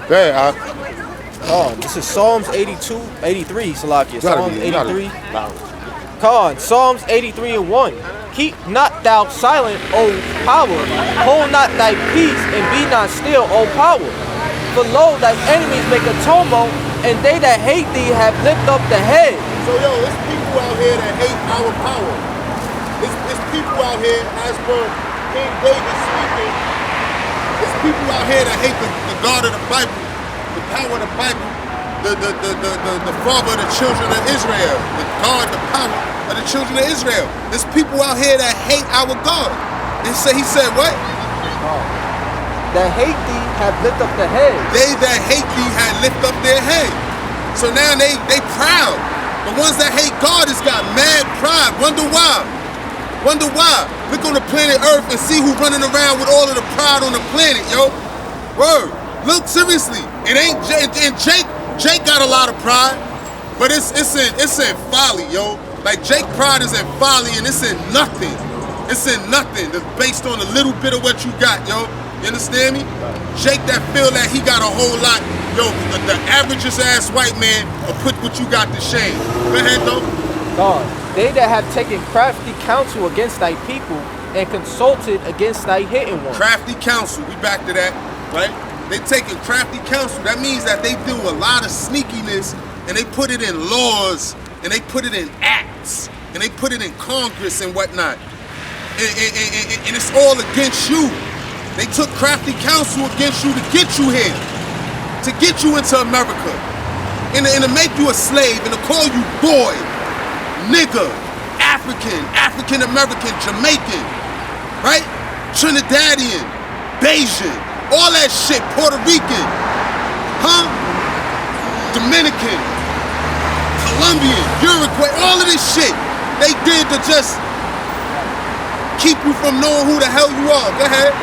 Yeah, This is Psalms 82, 83, Salakia. Psalms you gotta 83. Psalms 83 and 1. Keep not thou silent, O power. Hold not thy peace, and be not still, O power. For lo, thy enemies make a tumult, and they that hate thee have lifted up the head. So yo, it's people out here that hate our power. It's people out here, as per King David speaking, it's people out here that hate the God of the Bible, the power of the Bible, the father of the children of Israel, the God, the power of the children of Israel. There's people out here that hate our God. He said what? That hate thee have lifted up the head. They that hate thee had lift up their head. So now they proud. The ones that hate God has got mad pride. Wonder why? Wonder why? Look on the planet Earth and see who's running around with all of the pride on the planet, yo. Word. Look, seriously. It ain't and Jake got a lot of pride, but it's in folly, yo. Like Jake pride is in folly and it's in nothing. It's in nothing. It's based on a little bit of what you got, yo. You understand me? Jake that feel that he got a whole lot, yo, the averagest ass white man will put what you got to shame. Go ahead, though. God, they that have taken crafty counsel against thy people and consulted against thy hidden one. Crafty counsel, we back to that, right? They taking crafty counsel. That means that they do a lot of sneakiness and they put it in laws and they put it in acts and they put it in Congress and whatnot. And it's all against you. They took crafty counsel against you to get you here, to get you into America, and to make you a slave, and to call you boy, nigga, African American, Jamaican, right? Trinidadian, Bayesian, all that shit, Puerto Rican, huh? Dominican, Colombian, Uruguay, all of this shit they did to just keep you from knowing who the hell you are. Go ahead.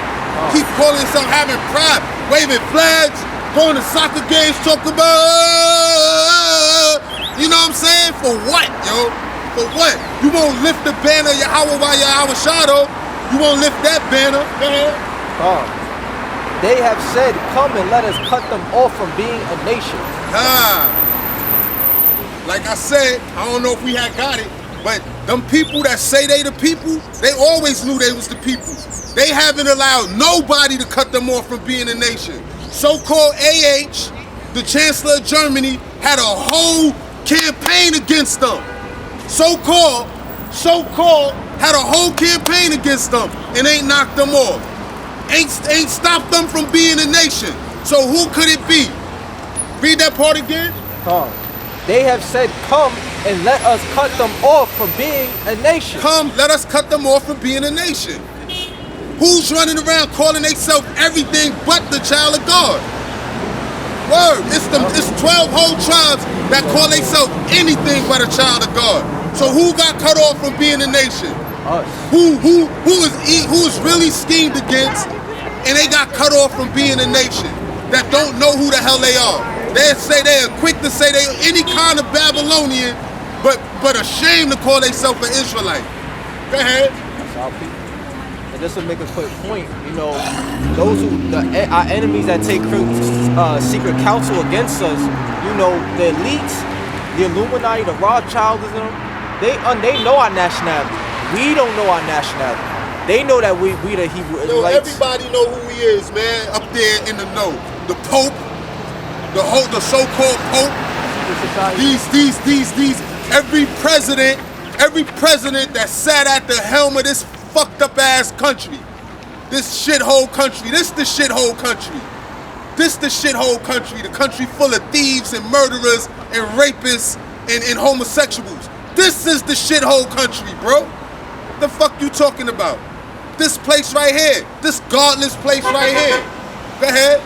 Keep calling yourself having pride, waving flags, going to soccer games, talking about, you know what I'm saying? For what, yo? For what? You won't lift the banner, Yahweh Shado. You won't lift that banner. They have said, come and let us cut them off from being a nation. Like I said, I don't know if we had got it, but them people that say they the people, they always knew they was the people. They haven't allowed nobody to cut them off from being a nation. So-called AH, the Chancellor of Germany, had a whole campaign against them. So-called had a whole campaign against them and ain't knocked them off. Ain't stopped them from being a nation. So who could it be? Read that part again. They have said, come and let us cut them off from being a nation. Come, let us cut them off from being a nation. Who's running around calling themselves everything but the child of God? Word, it's 12 whole tribes that call themselves anything but a child of God. So who got cut off from being a nation? Us. Who is really schemed against and they got cut off from being a nation that don't know who the hell they are? They say they are quick to say they any kind of Babylonian, but ashamed to call themselves an Israelite. Go ahead. That's our people. Just to make a quick point, you know, those our enemies that take secret counsel against us, you know, the elites, the Illuminati, the Rothschildism, they know our nationality. We don't know our nationality. They know that we the Hebrew Israelites. Everybody know who he is, man. Up there in the know, the Pope, the so-called Pope. These every president that sat at the helm of this fucked up ass country. This shithole country. This the shithole country. This the shithole country. The country full of thieves and murderers and rapists and homosexuals. This is the shithole country, bro. The fuck you talking about? This place right here. This godless place right here. Go ahead.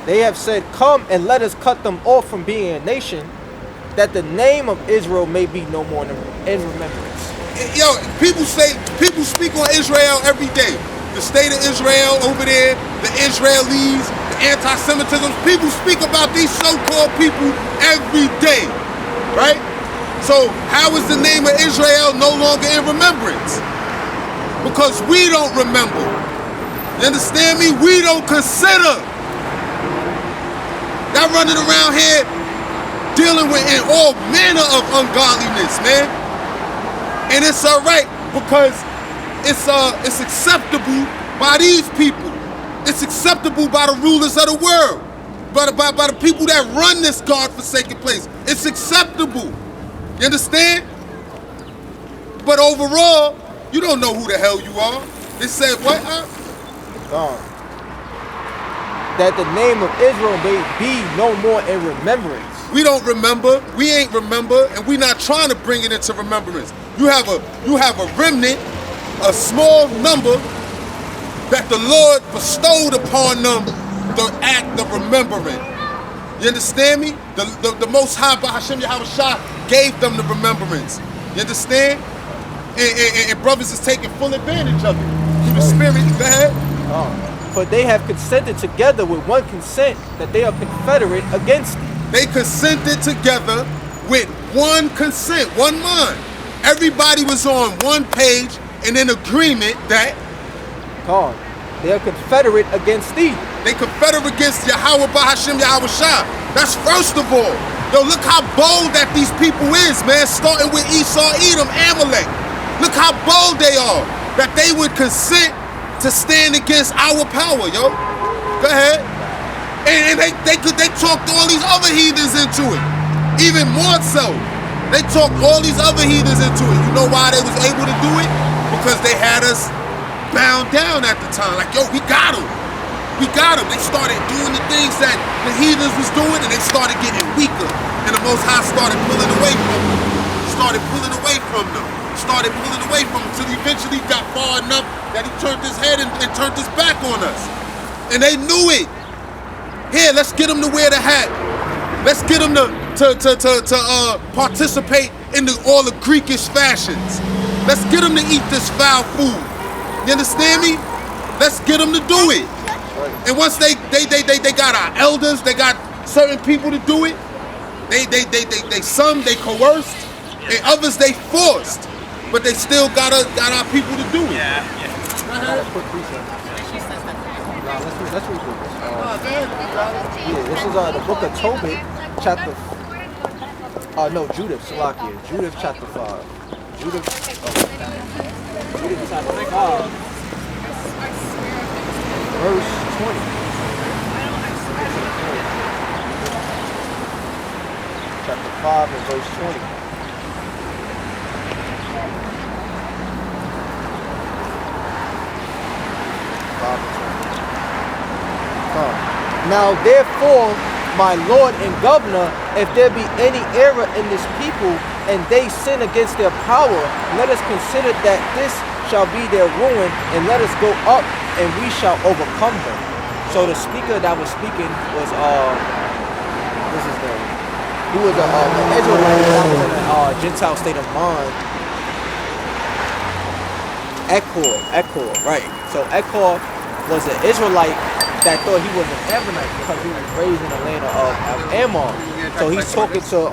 They have said, come and let us cut them off from being a nation, that the name of Israel may be no more in remembrance. Yo, people speak on Israel every day. The state of Israel over there, the Israelis, the anti-Semitism. People speak about these so-called people every day, right? So how is the name of Israel no longer in remembrance? Because we don't remember. You understand me? We don't consider. Y'all running around here dealing with all manner of ungodliness, man. And it's all right because it's acceptable by these people. It's acceptable by the rulers of the world, by the people that run this God-forsaken place. It's acceptable. You understand? But overall, you don't know who the hell you are. They said what? That the name of Israel may be no more in remembrance. We don't remember. We ain't remember, and we not trying to bring it into remembrance. You have a remnant, a small number that the Lord bestowed upon them the act of remembering. You understand me? The Most High, Bahashem Yahushua, gave them the remembrance. You understand? And brothers is taking full advantage of it. Through the Spirit, go ahead. For they have consented together with one consent that they are confederate against thee. They consented together with one consent, one mind. Everybody was on one page and in agreement that they are confederate against thee. They confederate against Yahweh Bahashem Yahushua. That's first of all. Yo, look how bold that these people is, man. Starting with Esau, Edom, Amalek. Look how bold they are. That they would consent to stand against our power, yo. Go ahead. And they talked all these other heathens into it. Even more so. They talked all these other heathens into it. You know why they was able to do it? Because they had us bound down at the time. Like, yo, we got them. We got them. They started doing the things that the heathens was doing, and they started getting weaker. And the Most High started pulling away from them. Started pulling away from them. Started pulling away from them until he eventually got far enough that he turned his head and turned his back on us. And they knew it. Here, let's get them to wear the hat. Let's get them to participate in all the Greekish fashions. Let's get them to eat this foul food. You understand me? Let's get them to do it. And once they got our elders, they got certain people to do it. Some they coerced, and others they forced, but they still got our people to do it. Yeah. Let's read this. This is the book of Tobit, chapter. Judith, Salakia. Judith, chapter 5. Judith chapter 5, verse 20. Chapter 5 and verse 20. Now therefore, my Lord and Governor, if there be any error in this people, and they sin against their power, let us consider that this shall be their ruin, and let us go up, and we shall overcome them. So the speaker that was speaking was he was an Israelite that was in a Gentile state of mind. Echor, right? So Echor was an Israelite that thought he was an Ammonite because he was raised in the land of Ammon. So he's talking to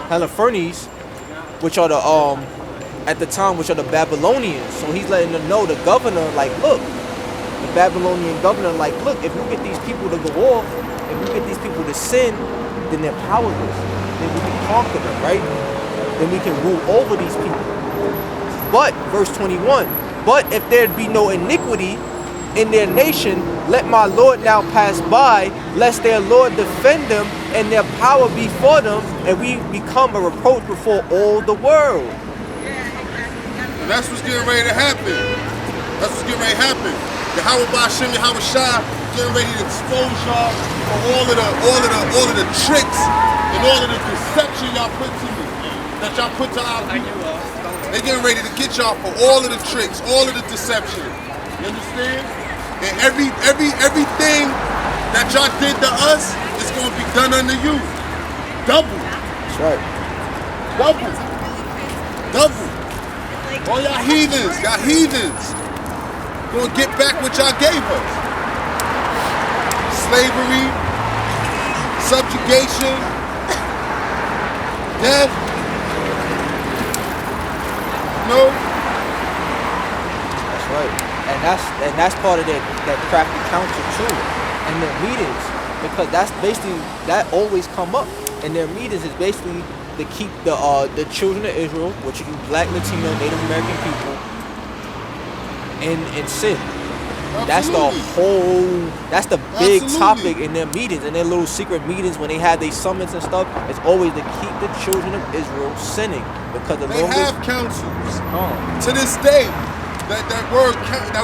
Holofernes, which are the at the time, which are the Babylonians. So he's letting them know, the governor, like, look, the Babylonian governor, like, look, if you get these people to go off, if you get these people to sin, then they're powerless. Then we can conquer them, right? Then we can rule over these people. But verse 21. But if there be no iniquity in their nation, let my Lord now pass by, lest their Lord defend them and their power be for them, and we become a reproach before all the world. And that's what's getting ready to happen. That's what's getting ready to happen. Yahweh Ba'ashem Yahushua getting ready to expose y'all for all of the tricks and all of the deception y'all put to me, that y'all put to our people. They getting ready to get y'all for all of the tricks, all of the deception. You understand? And everything that y'all did to us is going to be done unto you. Double. That's right. Double. All y'all heathens. Gonna get back what y'all gave us. Slavery, subjugation, death. No. That's right. that's part of that crafty council too, and their meetings, because that's basically that always come up in their meetings is basically to keep the children of Israel, which are you Black, Latino, Native American people, in sin. Absolutely. That's the big Absolutely. topic in their meetings, in their little secret meetings when they have their summits and stuff. It's always to keep the children of Israel sinning, because the They longest have councils. To this day, that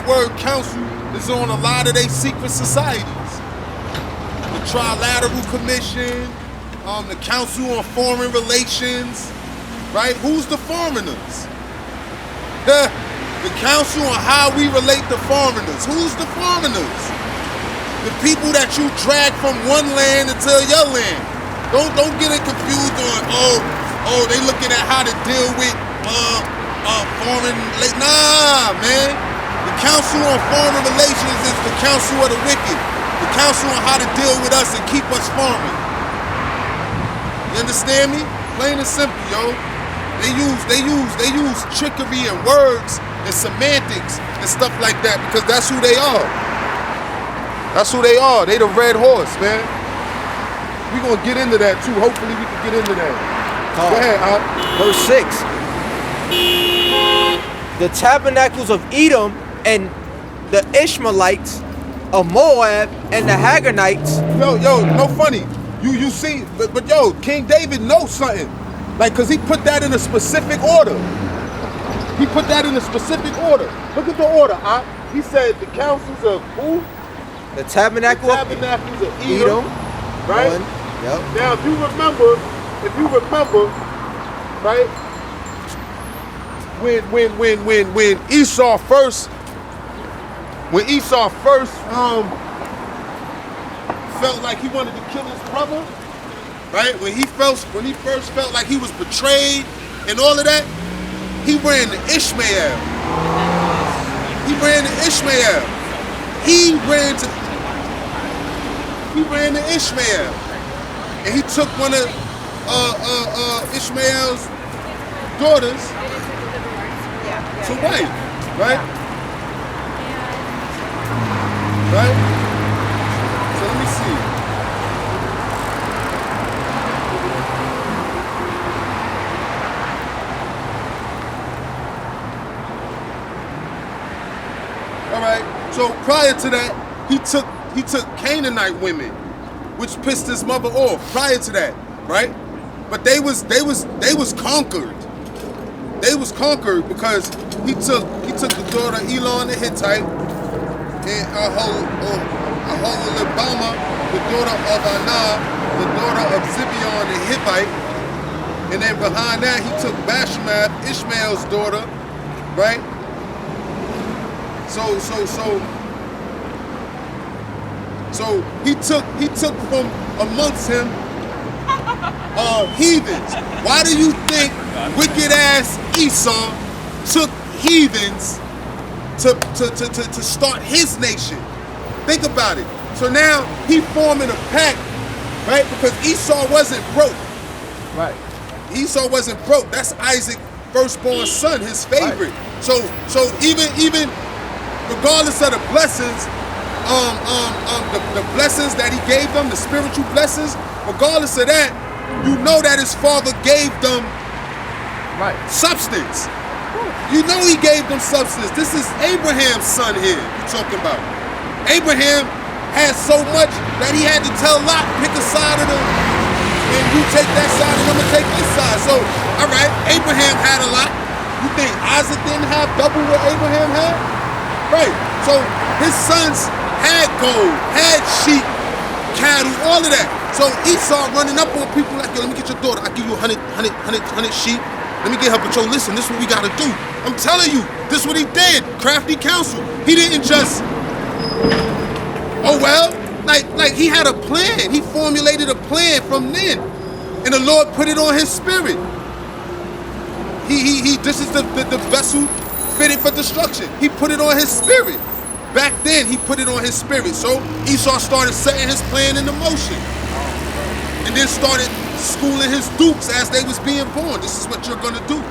word council is on a lot of their secret societies. The Trilateral Commission, the Council on Foreign Relations, right? Who's the foreigners? The Council on How We Relate to Foreigners. Who's the foreigners? The people that you drag from one land into your land. Don't get it confused on they looking at how to deal with foreign. Nah, man. The Council on Foreign Relations is the council of the wicked. The council on how to deal with us and keep us foreign. You understand me? Plain and simple, yo. They use trickery and words and semantics and stuff like that because that's who they are. That's who they are. They the red horse, man. We gonna get into that too. Hopefully we can get into that. Go ahead, Verse 6. The tabernacles of Edom and the Ishmaelites of Moab and the Hagganites. Yo, no funny. You see, but yo, King David knows something. Like, cause he put that in a specific order. He put that in a specific order. Look at the order, He said the councils of who? The tabernacles of Edom. Right? Yep. Now if you remember, right? When Esau first felt like he wanted to kill his brother, right? When he first felt like he was betrayed and all of that, he ran to Ishmael. He ran to Ishmael, and he took one of Ishmael's daughters to wife, right? Right? So let me see. All right. So prior to that, he took Canaanite women, which pissed his mother off. Prior to that, right? But they was conquered. They was conquered because he took the daughter Elon the Hittite and Aholibama, the daughter of Anah, the daughter of Zibeon the Hivite, and then behind that he took Bashmath, Ishmael's daughter, right? So he took from amongst him heathens. Why do you think wicked ass Esau took heathens to start his nation? Think about it. So now he forming a pact, right? Because Esau wasn't broke. Right. Esau wasn't broke. That's Isaac's firstborn son, his favorite. Right. So even regardless of the blessings, the blessings that he gave them, the spiritual blessings, regardless of that, you know that his father gave them substance. You know he gave them substance. This is Abraham's son here you're talking about. Abraham had so much that he had to tell Lot, pick a side of and you take that side and I'm gonna take this side. So, all right, Abraham had a lot. You think Isaac didn't have double what Abraham had? Right. So his sons had gold, had sheep, cattle, all of that. So Esau running up on people like, yo, let me get your daughter. I'll give you 100 sheep. Let me get her, but yo, listen, this is what we gotta do. I'm telling you, this is what he did. Crafty counsel. He didn't just, like he had a plan. He formulated a plan from then. And the Lord put it on his spirit. This is the vessel fitted for destruction. He put it on his spirit. Back then, he put it on his spirit. So Esau started setting his plan into motion. And then started schooling his dukes as they was being born. This is what you're gonna do.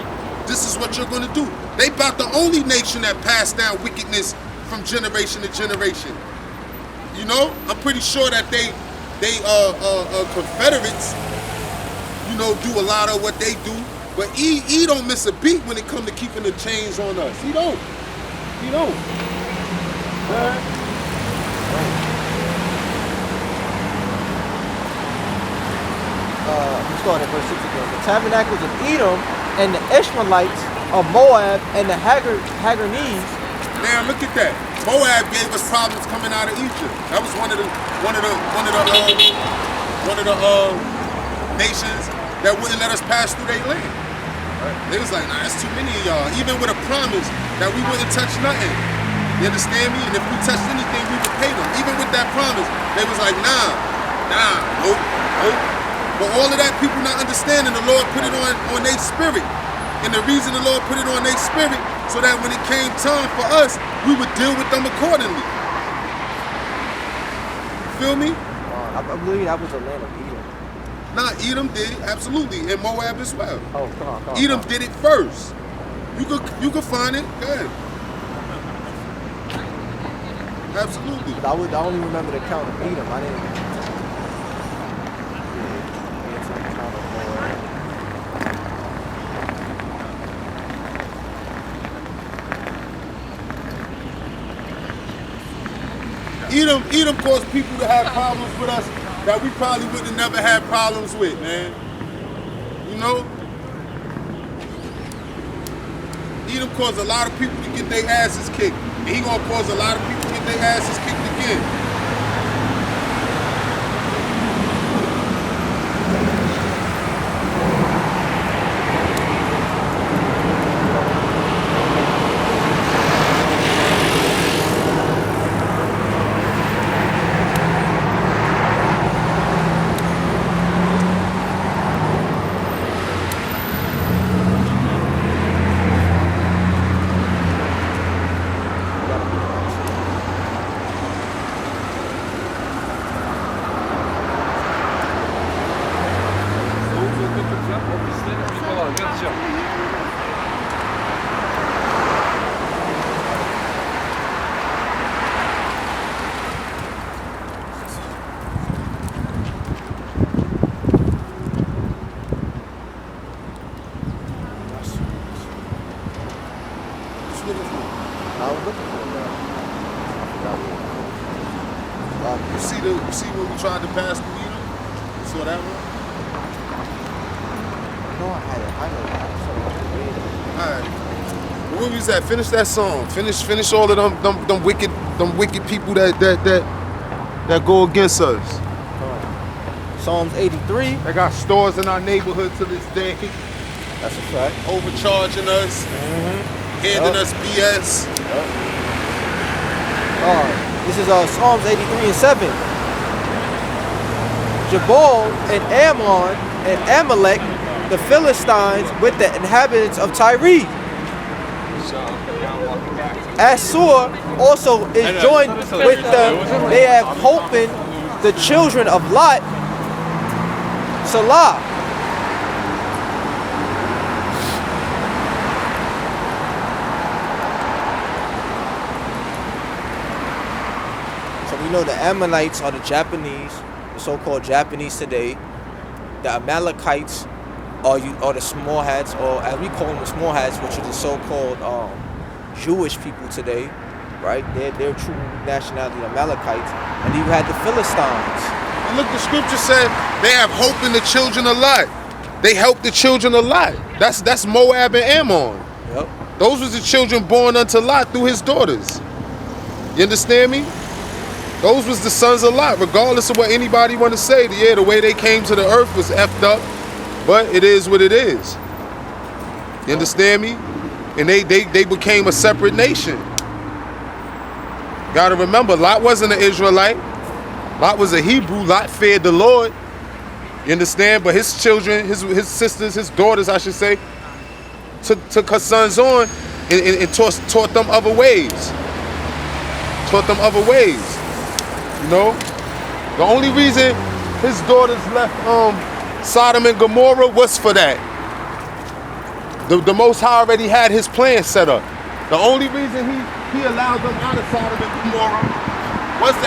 This is what you're gonna do. They about the only nation that passed down wickedness from generation to generation. You know, I'm pretty sure that they Confederates, you know, do a lot of what they do, but he don't miss a beat when it come to keeping the chains on us. He don't. We start at verse 6 again. The tabernacles of Edom and the Ishmaelites of Moab and the Hagarnese. Now look at that. Moab gave us problems coming out of Egypt. That was one of the nations that wouldn't let us pass through their land. They was like, nah, that's too many of y'all. Even with a promise that we wouldn't touch nothing. You understand me? And if we touched anything, we would pay them. Even with that promise, they was like, nope. But all of that people not understanding, the Lord put it on their spirit. And the reason the Lord put it on their spirit, so that when it came time for us, we would deal with them accordingly. Feel me? I believe that was the land of Edom. Nah, Edom did it, absolutely, and Moab as well. Oh, come on. Edom did it first. You could find it. Go ahead. Absolutely. I only remember the count of Edom. I didn't. Edom caused people to have problems with us that we probably would have never had problems with, man. You know? Edom caused a lot of people to get their asses kicked. And he gonna cause a lot of people to get their asses kicked again. You see when we tried to pass through Edom? You saw that one? No, I had it. Alright. Where was that? Finish that song. Finish all of them wicked people that go against us. Psalms 83. They got stores in our neighborhood to this day. That's a fact. Overcharging us, handing us BS. This is Psalms 83 and 7. Jabal and Ammon and Amalek, the Philistines with the inhabitants of Tyre. Assur also is joined with them. They have Hopen, the children of Lot, Salah. So we know the Ammonites are the Japanese, the so-called Japanese today. The Amalekites are the small hats, or as we call them, the small hats, which are the so-called Jewish people today, right? They're true nationality, the Amalekites. And then you had the Philistines. And look, the scripture said they have hope in the children of Lot. They help the children of Lot. That's Moab and Ammon. Yep. Those was the children born unto Lot through his daughters. You understand me? Those was the sons of Lot, regardless of what anybody want to say. Yeah, the way they came to the earth was effed up, but it is what it is. You understand me? And they became a separate nation. Gotta remember, Lot wasn't an Israelite. Lot was a Hebrew. Lot feared the Lord. You understand? But his children, his sisters, his daughters, I should say, took her sons on and taught them other ways. Taught them other ways. You know? The only reason his daughters left Sodom and Gomorrah was for that. The Most High already had his plan set up. The only reason He allowed them out of Sodom and Gomorrah. Was the